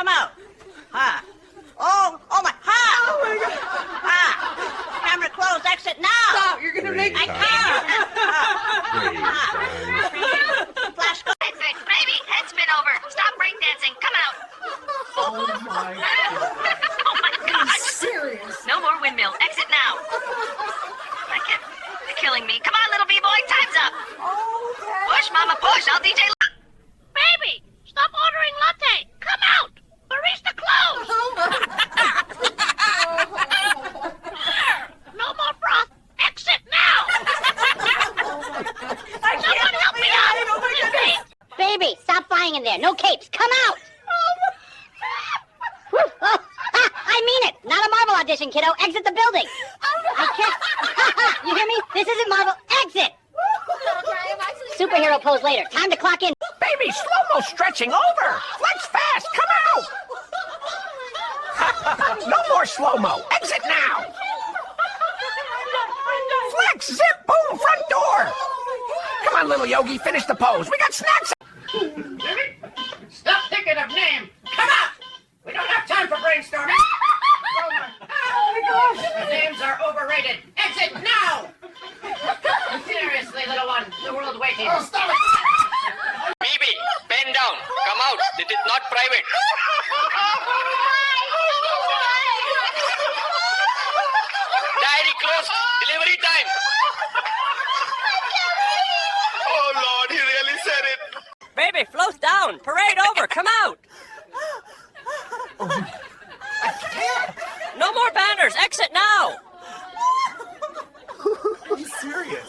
come out. Ha. Oh my, ha! Oh my God. Ha. Camera closed, exit now. Stop, you're gonna make me can't. Flash go. Exit, baby, head spin over. Stop breakdancing, come out. Oh my God. Oh my God. Serious. No more windmill, exit now. I can't, you're killing me. Come on, little b-boy, time's up. Push, mama, push, I'll DJ. Baby, stop ordering latte. Come out. Barista closed. No more broth. Exit now. Someone help me out. Baby, stop flying in there. No capes. Come out. Oh, I mean it. Not a Marvel audition, kiddo. Exit the building. I can't. You hear me? This isn't Marvel. Exit. Superhero pose later. Time to clock in. Baby, slow-mo stretching over. Flex fast. Come out. No more slow-mo. Exit now. Flex, zip, boom, front door. Come on, little Yogi, finish the pose. We got snacks. Stop thinking of name. Come out. We don't have time for brainstorming. Oh my gosh. The names are overrated. Exit now. Seriously, little one. The world waiting. Oh, stop it. BB, pen down. Come out. This is not private. Diary closed. Delivery time. Oh Lord, he really said it. Baby, float down. Parade over. Come out. No more banners. Exit now. Are you serious?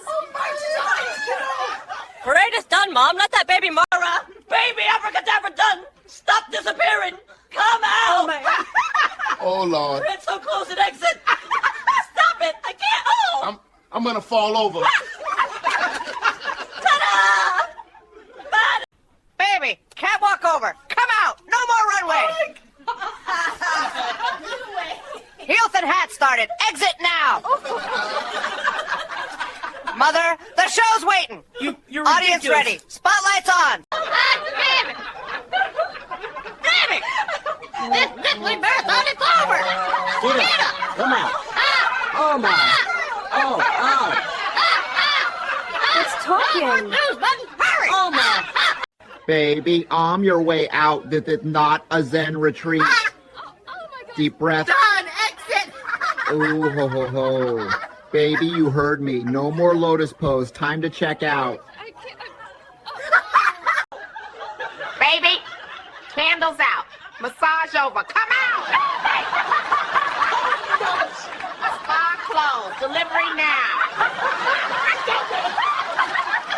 Parade is done, Mom. Let that baby Mara. Baby abracadabra done. Stop disappearing. Come out. Oh Lord. We're so close at exit. Stop it. I can't. Oh. I'm gonna fall over. Ta-da! Bad. Baby, can't walk over. Come out. No more runway. Heels and hats started. Exit now. Mother, the show's waiting. You're Audience ridiculous. ready. Spotlights on. Damn it. Damn it. This Bentley marathon is over. Get up. Come out. Oh my. Oh. It's talking. News button. Hurry. Oh my. Baby, arm your way out. This is not a Zen retreat. Deep breath. Done. Exit. Ooh, ho, ho, ho. Baby, you heard me. No more lotus pose. Time to check out. Baby, candles out. Massage over. Come out. Spa closed. Delivery now.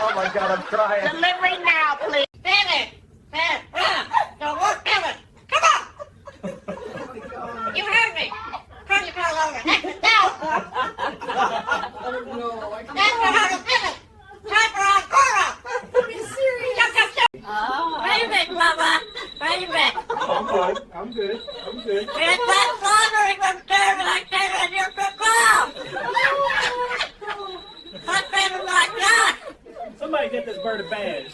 Oh my God, I'm crying. Delivery now, please. Don't work, Kevin. Come on. You heard me. Turn your car over. Exit now. That's for how to pivot. Time for Ancora. Are you serious? Jump. Baby, Mama. Baby. I'm good. It's that slaughtering upstairs and I can't let you come. What's baby like that? Somebody get this bird a badge.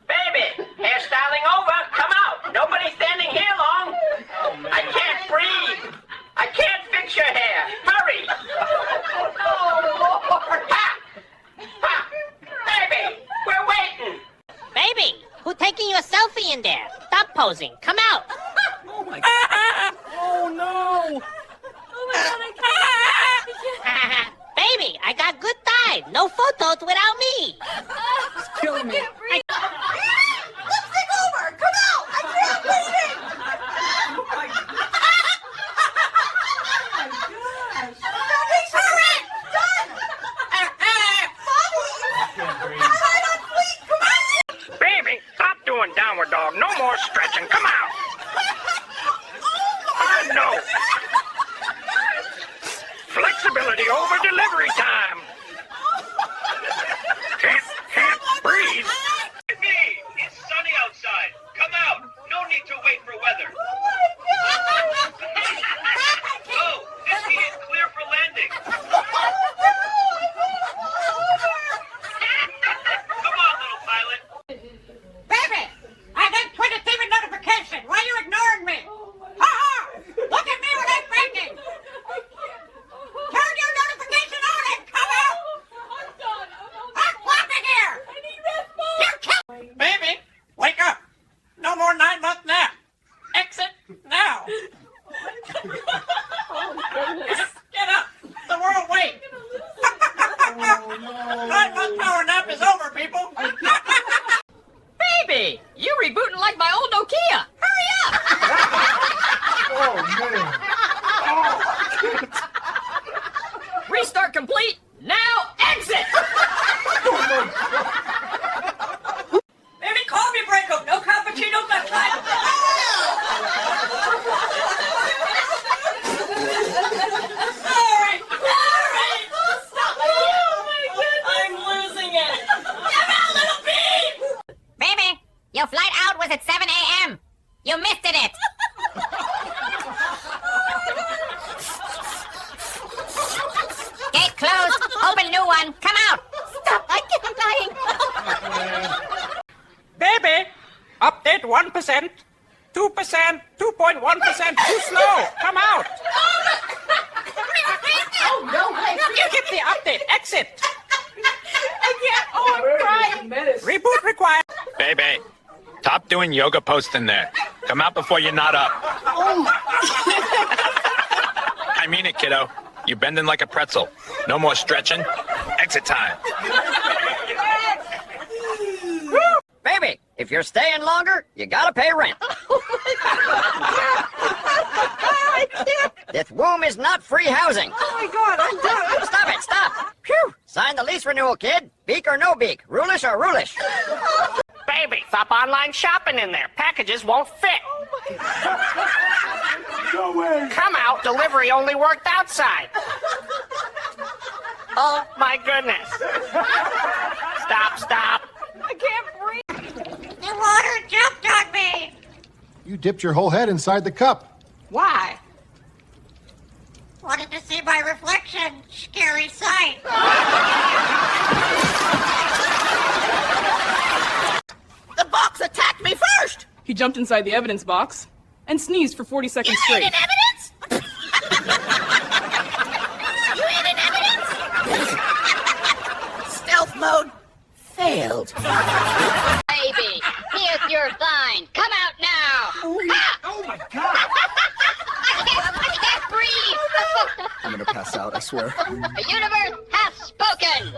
Baby, hairstyling over. Come out. Nobody's standing here long. I can't breathe. I can't fix your hair. Hurry. Oh, Lord. Ha! Baby, we're waiting. Baby, who taking you a selfie in there? Stop posing. Come out. Oh my God. Oh no. Baby, I got good thighs. No photos without me. It's killing me. Lipstick over. Come out. I can't breathe it. Baby, stop doing downward dog. No more stretching. Come out. No. Flexibility over delivery time. Can't breathe. Hey, it's sunny outside. Come out. No need to wait for weather. Oh, this heat is clear for landing. Come on, little pilot. Baby, I got Twitter TV notification. Why was at 7 a.m. You missed it. Gate closed. Open new one. Come out. Stop. I'm dying. Baby, update 1%, 2%, 2.1% too slow. Come out. Oh, no way. You get the update. Exit. I can't. Oh, I'm crying. Reboot required. Baby, stop doing yoga posts in there. Come out before you're not up. I mean it, kiddo. You're bending like a pretzel. No more stretching. Exit time. Baby, if you're staying longer, you gotta pay rent. This womb is not free housing. Oh, my God. I'm done. Stop it, stop. Phew. Sign the lease renewal, kid. Beak or no beak. Rulish or rulish. Baby, stop online shopping in there. Packages won't fit. No way. Come out. Delivery only worked outside. Oh, my goodness. Stop. I can't breathe. The water jumped on me. You dipped your whole head inside the cup. Why? Wanted to see my reflection. Scary sight. The box attacked me first. He jumped inside the evidence box and sneezed for 40 seconds You straight. hid evidence? You hid evidence? Stealth mode failed. Baby, here's your sign. Come out now. Oh my God. I can't breathe. I'm gonna pass out, I swear. The universe has spoken.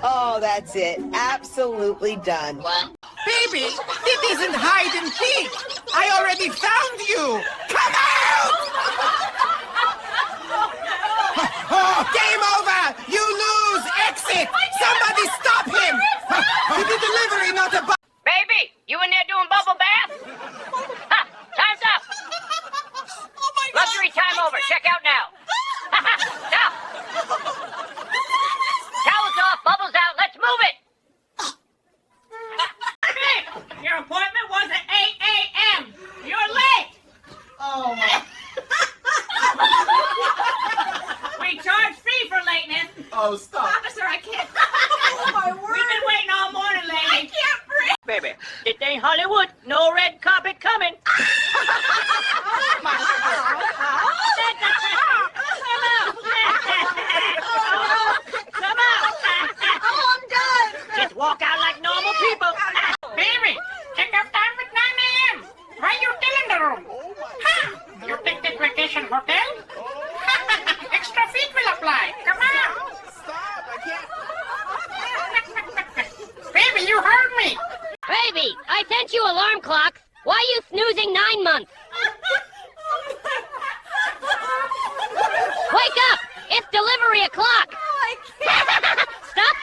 Oh, that's it. Absolutely done. What? Baby, it isn't hide and seek. I already found you. Come out! Game over. You lose. Exit. Somebody stop him. It's a delivery, not a box. Baby, you in there doing bubble bath? Ha! Time's up! Luxury time over. Check out now. Now! Towels off, bubbles out. Let's move it! Your appointment was at 8 a.m. You're late. Oh, my. We charge fee for lateness. Oh, stop. Officer, I can't. Oh, my word. We've been waiting all morning, lady. I can't breathe. Baby, it ain't Hollywood. No red carpet coming. Come out. Oh, I'm done. Just walk out like normal people. Baby, check-out time at 9 a.m. Why you still in the room? Ha! You think this vacation hotel? Extra fees will apply. Come on. Stop. I can't. Baby, you heard me. Baby, I sent you alarm clocks. Why are you snoozing 9 months? Wake up! It's delivery o'clock. Stop!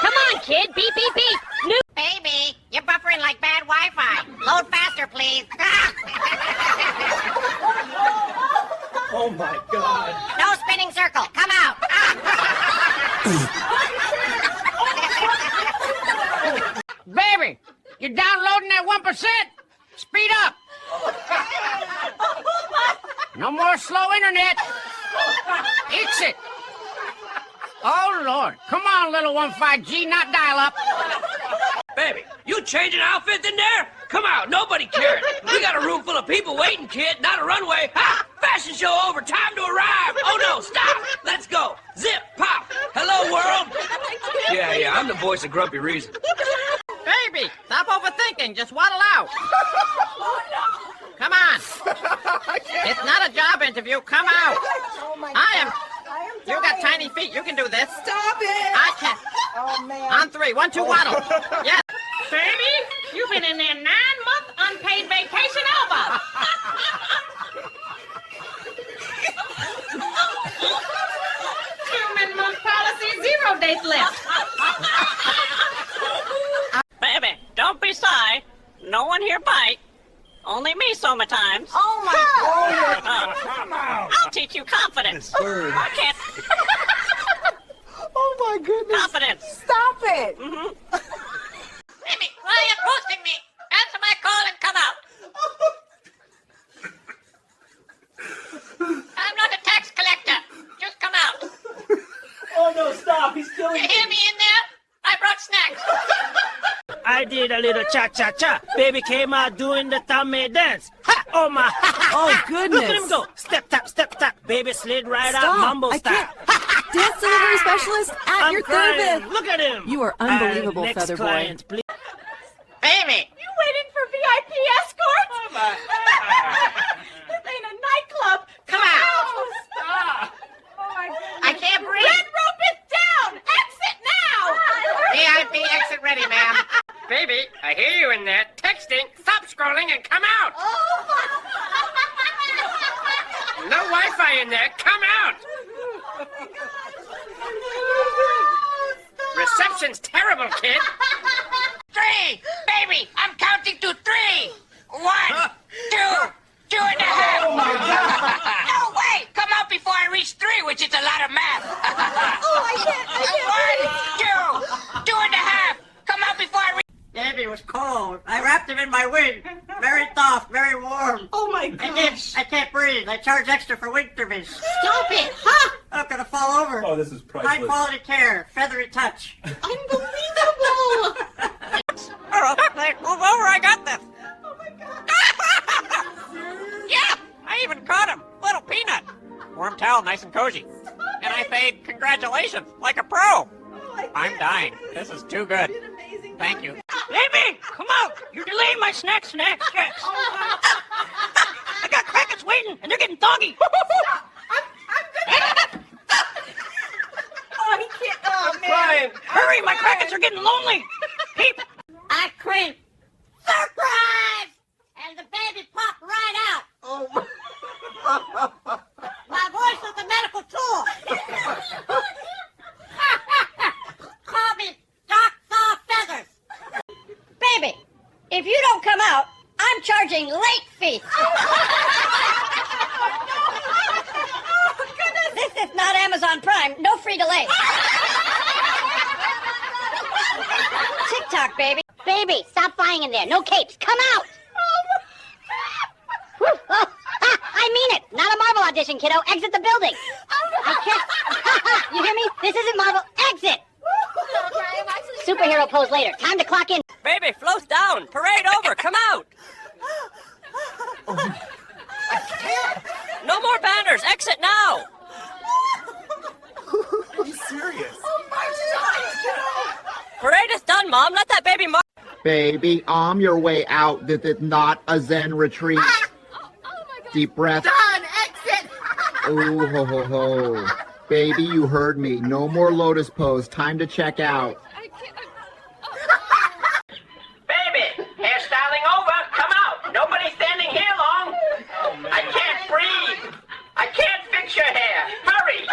Come on, kid. Beep, beep, beep. Snooze. Baby, you're buffering like bad Wi-Fi. Load faster, please. Oh my God. No spinning circle. Come out. Baby, you're downloading that 1%? Speed up. No more slow internet. Exit. Oh, Lord. Come on, little 15G, not dial-up. Baby, you changing outfit in there? Come out, nobody cares. We got a room full of people waiting, kid, not a runway. Ha! Fashion show over, time to arrive. Oh no, stop. Let's go. Zip, pop. Hello, world. Yeah, I'm the voice of Grumpy Reason. Baby, stop overthinking. Just waddle out. Come on. It's not a job interview. Come out. You got tiny feet. You can do this. Stop it. I can. Oh, man. On 3. 1, 2, waddle. Yes. Baby, you've been in there 9-month unpaid vacation over. 2-month policy, 0 days left. Baby, don't be shy. No one here bite. Only me sometimes. Oh, my God. I'll teach you confidence. I can't. Oh, my goodness. Confidence. Stop it. Baby, why are you posting me? I did a little cha-cha-cha. Baby came out doing the tummy dance. Ha! Oh my! Ha, ha, Oh, ha. goodness. Look at him go. Step tap, step tap. Baby slid right out, Stop. mumble I style. can't. Dance delivery specialist at I'm your crying. therapist. Look at him. You are unbelievable, Next Feather Boy. client, please. Baby! You waiting for VIP escort? This ain't a nightclub. Come out! Stop! Oh my goodness. I can't breathe. Red rope is down! Exit now! VIP exit ready, ma'am. Baby, I hear you in there. Texting. Stop scrolling and come out. No Wi-Fi in there. Come out. Reception's terrible, kid. 3! Baby, I'm counting to 3! 1, 2, 2.5! Oh my God! No way! Come out before I reach 3, which is a lot of math! Oh, I can't! 1, 2, 2.5! Come out before I reach... Baby was cold. I wrapped him in my wing. Very soft, very warm. Oh my gosh. I can't breathe. I charge extra for wing service. Stop it! Huh? I'm gonna fall over. Oh, this is priceless. High quality care, feathery touch. Unbelievable! Move over, I got this. Oh my God. Yeah, I even caught him. Little peanut. Warm towel, nice and cozy. And I say, congratulations, like a pro. I'm dying. This is too good. Thank you. Baby, come out. You're delaying my snacks. I got crackers waiting, and they're getting doggy. Oh, he can't... Oh, man. Brian, hurry, my crackers are getting lonely. Peep. I screamed, surprise! And the baby popped right out. Oh, My voice is a medical tool. Call me Doc Saw Feathers. Baby, if you don't come out, I'm charging late fee. This is not Amazon Prime. No free delay. TikTok, baby. Baby, stop flying in there. No capes. Come out. Oh, I mean it. Not a Marvel audition, kiddo. Exit the building. I can't. You hear me? This isn't Marvel. Exit. Superhero pose later. Time to clock in. baby, float down. Parade over. Come out. No more banners. Exit now. Are you serious? Parade is done, Mom. Let that baby march. Baby, on your way out. This is not a Zen retreat. Deep breath. Done! Exit! Ooh, ho, ho, ho. Baby, you heard me. No more lotus pose. Time to check out. Baby, hairstyling over. Come out. Nobody's standing here long. I can't breathe. I can't fix your hair. Hurry.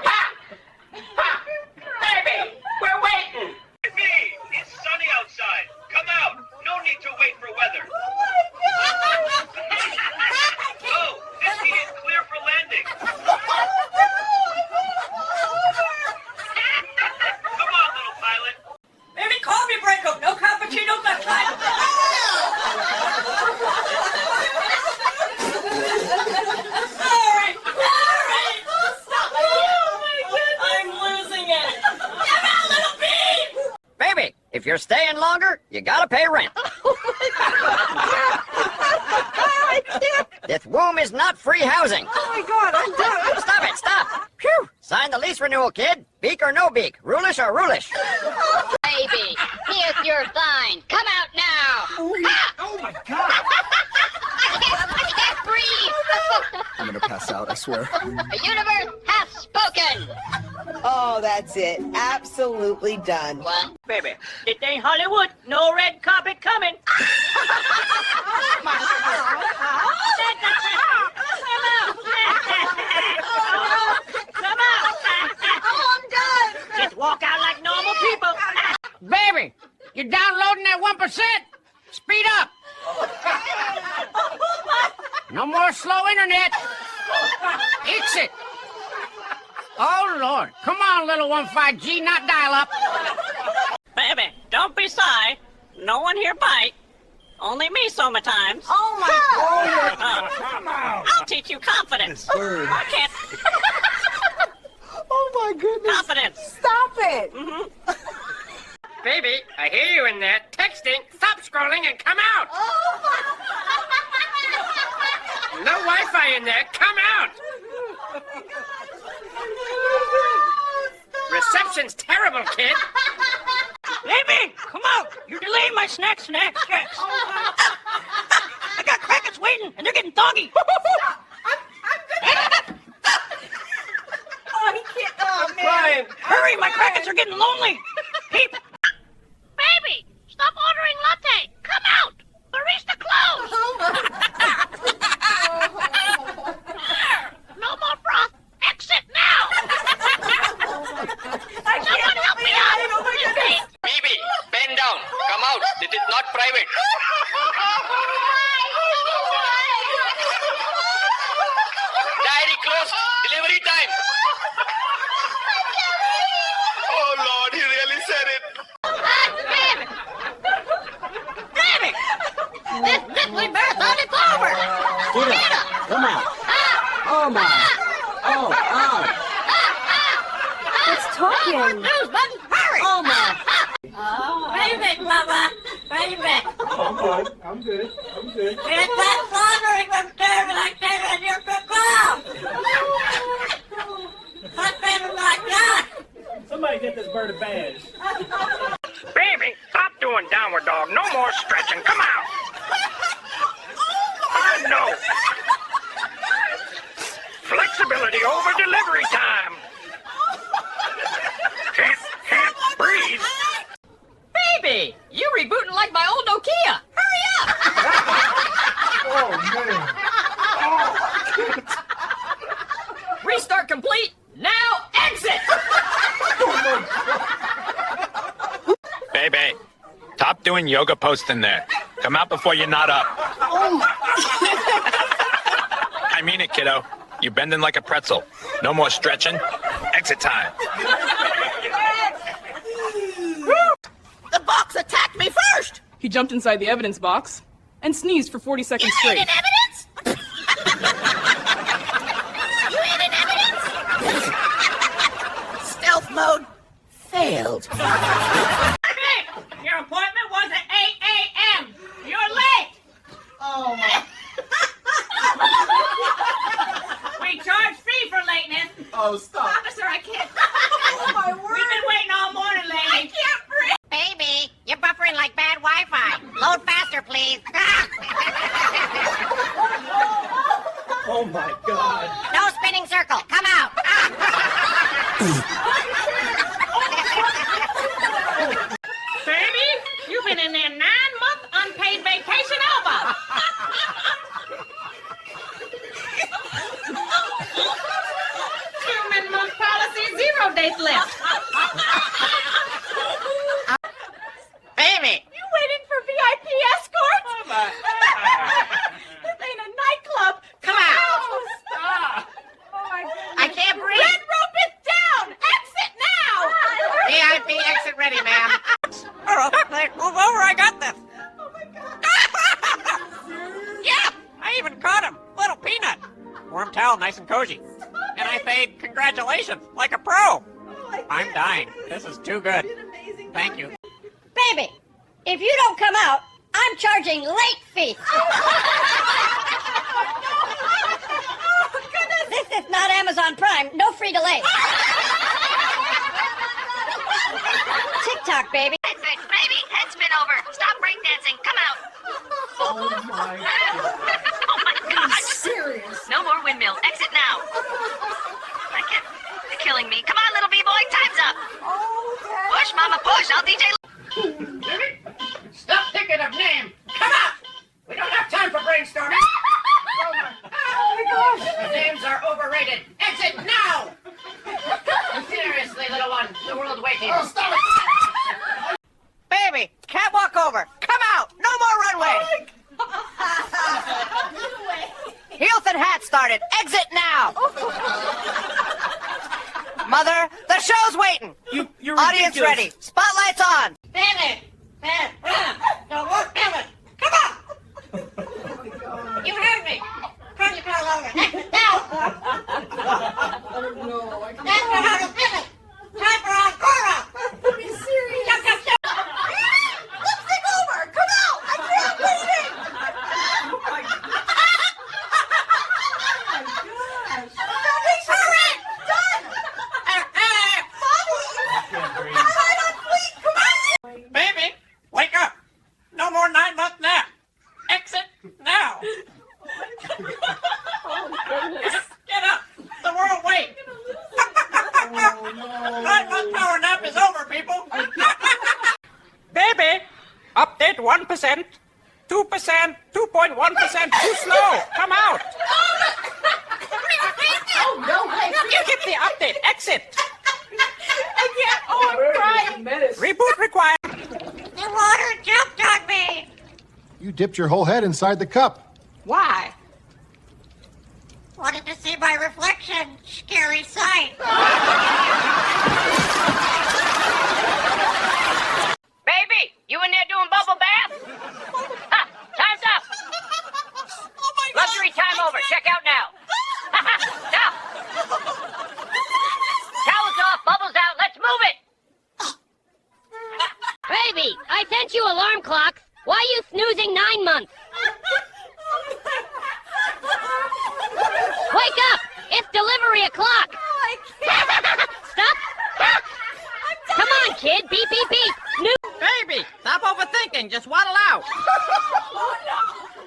Ha! Ha! Baby, we're waiting. Me, it's sunny outside. Come out. No need to wait for weather. Oh, this heat is clear for landing. Come on, little pilot. Baby, coffee break up. No cappuccino left side. Sorry. Stop. Oh my goodness. I'm losing it. Come out, little bee. Baby, if you're staying longer, you gotta pay rent. This womb is not free housing. Oh my God, I'm done. Stop it, stop. Phew. Sign the lease renewal, kid. Beak or no beak. Rulish or rulish. Baby, here's your sign. Come out now. Oh my God! I can't breathe. I'm gonna pass out, I swear. The universe has spoken. Oh, that's it. Absolutely done. What? Baby, it ain't Hollywood. No red carpet coming. Come out. Oh, I'm done. Just walk out like normal people. Baby, you're downloading that 1%? Speed up. No more slow internet. Exit. Oh, Lord. Come on, little 15G, not dial up. Baby, don't be shy. No one here bite. Only me sometimes. Oh my God. I'll teach you confidence. I can't. Oh my goodness. Confidence. Stop it. Baby, I hear you in there. Texting. Stop scrolling and come out. No Wi-Fi in there. Come out. Reception's terrible, kid. Baby, come out! You're delaying my snacks. I got crackers waiting, and they're getting doggy. Oh, he can't. Oh, man. Brian, hurry! My crackers are getting lonely. Peep. Baby, stop ordering latte. Come out. Barista closed. No more broth. Exit now. Someone help me out. Baby, bend down. Come out. This is not private. Diary closed. Delivery time. Oh Lord, he really said it. Damn it. This Bentley marathon is over. Come out. Oh, my. Oh. It's talking. News button. Hurry. Oh, my. Baby, Mama. Baby. I'm good. It's that thundering upstairs and I can't get your call. What's been like that? Somebody get this bird a badge. Baby, stop doing downward dog. No more stretching. Come out. No. Flexibility over delivery time. Can't breathe. Baby, you rebooting like my old Nokia. Hurry up! Oh, man. Restart complete. Now exit. Baby, stop doing yoga posts in there. Come out before you're not up. I mean it, kiddo. You're bending like a pretzel. No more stretching. Exit time. The box attacked me first. He jumped inside the evidence box and sneezed for 40 seconds You straight. hid evidence? You hid evidence? Stealth mode failed. Your appointment was at 8 a.m. You're late. Oh, my. We charge fee for lateness. Oh, stop. Officer, I can't. Oh, my word. We've been waiting all morning, lady. I can't breathe. Baby, you're buffering like bad Wi-Fi. Load faster, please. Oh my God. No spinning circle. Come out. Baby, you've been in there 9-month unpaid vacation over. 2-month policy, 0 days left. Baby. You waiting for VIP escort? This ain't a nightclub. Come out. Oh, stop. Oh, my goodness. I can't breathe. Red rope is down. Exit now. VIP exit ready, ma'am. Move over, I got this. Oh, my God. Yeah, I even caught him. Little peanut. Warm towel, nice and cozy. And I said, congratulations, like a pro. Oh, I'm dying. This is too good. Amazing. Thank you. Baby, if you don't come out, I'm charging late fee. Oh, goodness. This is not Amazon Prime. No free delay. TikTok, baby. Exit, baby. Head spin over. Stop breakdancing. Come out. Oh, my Oh my God. serious. No more windmill. Exit now. They're killing me. Come on, little b-boy. Time's up. Oh, Dad. Push, mama, push. I'll DJ. Stop thinking of name. Come out. We don't have time for brainstorming. Oh, my gosh. The names are overrated. Exit now! Seriously, little one. The world's waiting. Oh, stop it. Baby, catwalk over. Come out. No more runway. Heels and hats started. Exit now. Mother, the show's waiting. You're Audience ridiculous. ready. Spotlights on. Stand there. Don't walk down it. Come on. You heard me. Turn your car over. Exit now. Oh, no. I can't. That's how to finish. Time for encore. Are you serious? Jump, jump, jump. 1%, 2%, 2.1%, too slow. Come out. Oh, no way. You hit the update. Exit. I can't. Oh, I'm crying. Reboot required. The water jumped on me. You dipped your whole head inside the cup. Why? Wanted to see my reflection. Scary sight. Baby, you in there doing bubble bath? Ha! Time's up. Luxury time over. Check out now. Now. Towels off, bubbles out. Let's move it. Baby, I sent you alarm clocks. Why are you snoozing 9 months? Wake up! It's delivery o'clock! Stop! Come on, kid! Beep, beep, beep! Baby, stop overthinking. Just waddle out.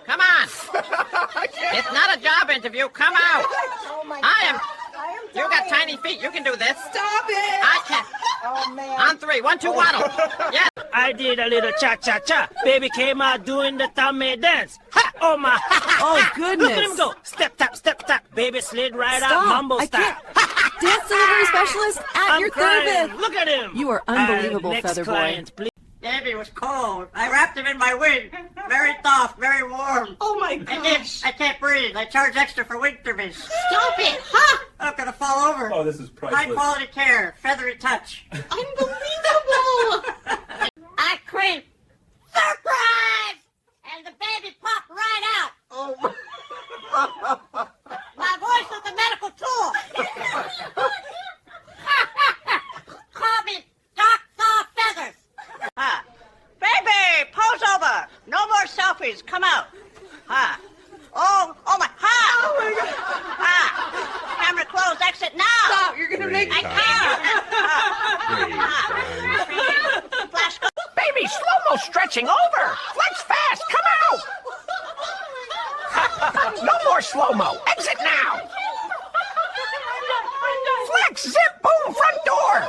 Come on. It's not a job interview. Come out. I am. You got tiny feet. You can do this. Stop it! I can. Oh, man. On 3, 1, 2, waddle. Yeah. I did a little cha-cha-cha. Baby came out doing the tummy dance. Ha! Oh, my. Ha, ha, Oh, ha. goodness. Look at him go. Step, tap, step, tap. Baby slid right out, Stop. mumbo I style. can't. Dance delivery specialist at I'm your crying. therapist. Look at him. You are unbelievable, Next Feather Boy. client, please. Baby was cold. I wrapped him in my wing. Very soft, very warm. Oh, my gosh. I can't breathe. I charge extra for wing service. Stop it! Ha! I'm gonna fall over. Oh, this is priceless. High quality care, feathery touch. Unbelievable! I creep. Surprise! And the baby popped right out. Oh. My voice is a medical tool. Call me Doc Saw Feathers. Baby, pose over. No more selfies. Come out. Oh my. Oh my God. Camera closed. Exit now. Stop! You're gonna make I can't. Flash go. Baby, slow-mo stretching over. Flex fast. Come out. No more slow-mo. Exit now. Flex, zip, boom, front door.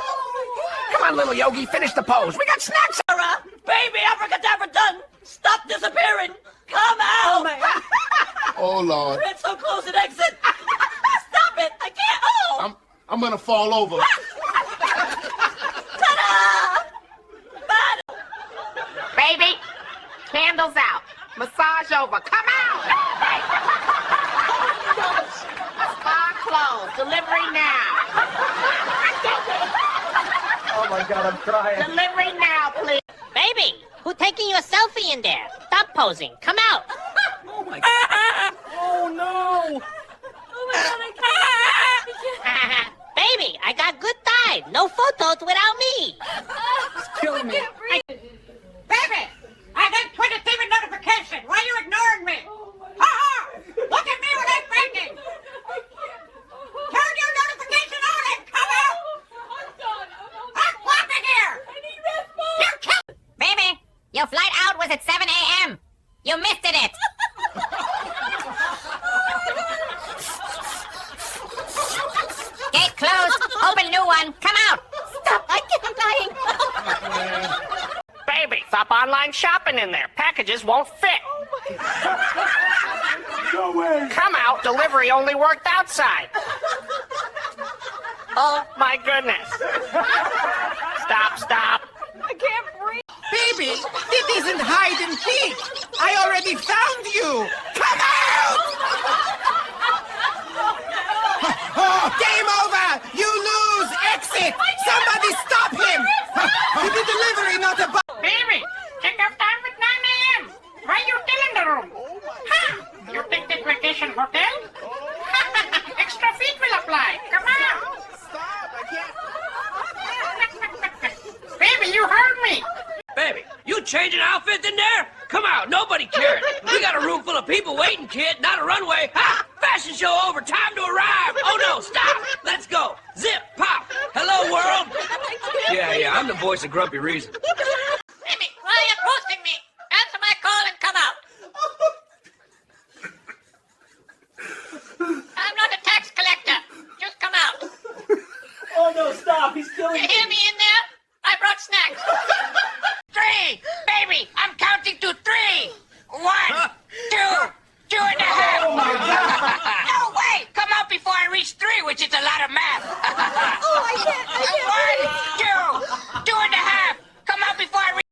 Come on, little Yogi, finish the pose. We got snacks. Baby, abracadabra done. Stop disappearing. Come out. Oh, Lord. It's so close and exit. Stop it. I can't. Oh. I'm gonna fall over. Ta-da. Baby, candles out. Massage over. Come out. Spa closed. Delivery now. Oh my God, I'm crying. Delivery now, please. Baby, who taking you a selfie in there? Stop posing. Come out. Oh, no. Baby, I got good thighs. No photos without me. It's killing me. Baby, I got Twitter TV notification. Why are you ignoring me? Look at me when I'm pregnant. Turn your notification on and come out. I'm clapping here. You're killing. Baby, your flight out was at 7 a.m. You missed it. Gate closed. Open new one. Come out. Stop. I'm dying. Baby, stop online shopping in there. Packages won't fit. No way. Come out, delivery only worked outside. Oh, my goodness. Stop. I can't breathe. Baby, it isn't hide and seek. I already found you. Come out! Game over! You lose! Exit! Somebody stop him! To the delivery, not a Baby, check-out time at 9 a.m. Why are you still in the room? You think this vacation hotel? Extra fees will apply. Come on! Stop! I can't. Baby, you heard me! Baby, you changing outfit in there? Come out, nobody cares. We got a room full of people waiting, kid, not a runway. Ha! Fashion show over, time to arrive. Oh no, stop. Let's go. Zip, pop. Hello, world. Yeah, I'm the voice of Grumpy Reason.